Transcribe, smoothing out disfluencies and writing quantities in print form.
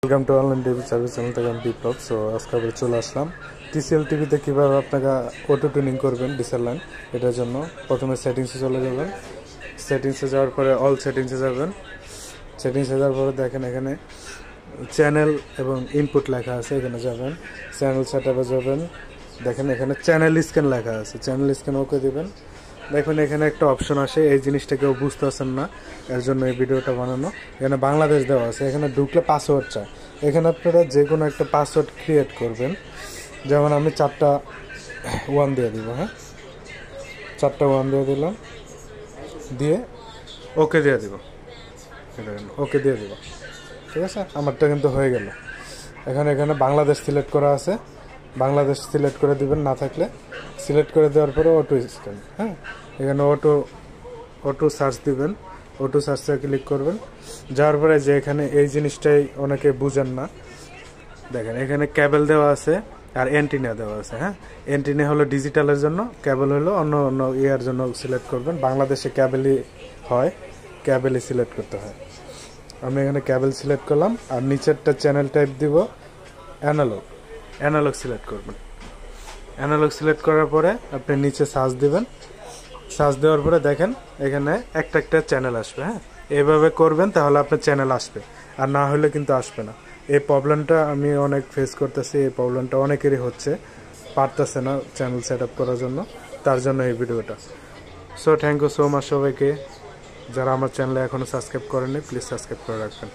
Welcome to online TV service channel থেকে আমি বিপ্লব। So আজকে আবার চলে আসলাম টিসিএল টিভিতে কীভাবে আপনারা অটো টুনিং করবেন ডিসেল লাইন। এটার জন্য প্রথমে সেটিংসে চলে যাবেন। সেটিংসে যাওয়ার পরে অল সেটিংসে যাবেন। সেটিংসে যাওয়ার পরে দেখেন এখানে চ্যানেল এবং ইনপুট লেখা আছে, এখানে যাবেন। চ্যানেল সেটআপে যাবেন, দেখেন এখানে চ্যানেল স্ক্যান লেখা আছে, চ্যানেল স্ক্যান ওকে দেবেন। দেখুন এখানে একটা অপশন আসে, এই জিনিসটা কেউ বুঝতে পারছেন না, এর জন্য এই ভিডিওটা বানানো। এখানে বাংলাদেশ দেওয়া আছে, এখানে ঢুকলে পাসওয়ার্ড চায়। এখানে আপনারা যে কোনো একটা পাসওয়ার্ড ক্রিয়েট করবেন। যেমন আমি 4টা 1 দিয়ে দিব, হ্যাঁ 4টা 1 দিয়ে দিলাম, দিয়ে ওকে দিয়ে দিব, ওকে দিয়ে দিব। ঠিক আছে, আমারটা কিন্তু হয়ে গেল। এখানে বাংলাদেশ সিলেক্ট করা আছে, বাংলাদেশ সিলেক্ট করে দিবেন, না থাকলে সিলেক্ট করে দেওয়ার পরে অটো স্ক্যান, হ্যাঁ এখানে অটো সার্চ দিবেন, অটো সার্চে ক্লিক করবেন। যাওয়ার পরে যে এখানে এই জিনিসটাই অনেকে বুঝেন না, দেখেন এখানে ক্যাবেল দেওয়া আছে আর অ্যান্টিনা দেওয়া আছে। হ্যাঁ অ্যান্টিনা হলো ডিজিটালের জন্য, ক্যাবেল হলো অন্য অন্য ইয়ার জন্য সিলেক্ট করবেন। বাংলাদেশে ক্যাবেলই হয়, ক্যাবেলই সিলেক্ট করতে হয়। আমি এখানে ক্যাবেল সিলেক্ট করলাম আর নিচেরটা চ্যানেল টাইপ দিব অ্যানালগ সিলেক্ট করবেন। অ্যানালগ সিলেক্ট করার পরে আপনি নিচে সার্চ দিবেন। সার্চ দেওয়ার পরে দেখেন এখানে একটা একটা চ্যানেল আসবে। হ্যাঁ এইভাবে করবেন, তাহলে আপনার চ্যানেল আসবে, আর না হলে কিন্তু আসবে না। এই প্রবলেমটা আমি অনেক ফেস করতেছি, এই প্রবলেমটা অনেকেরই হচ্ছে, পারতেছে না চ্যানেল সেট আপ করার জন্য, তার জন্য এই ভিডিওটা। So thank you so much সবাইকে, যারা আমার চ্যানেলে এখনও সাবস্ক্রাইব করেননি প্লিজ সাবস্ক্রাইব করে রাখবেন।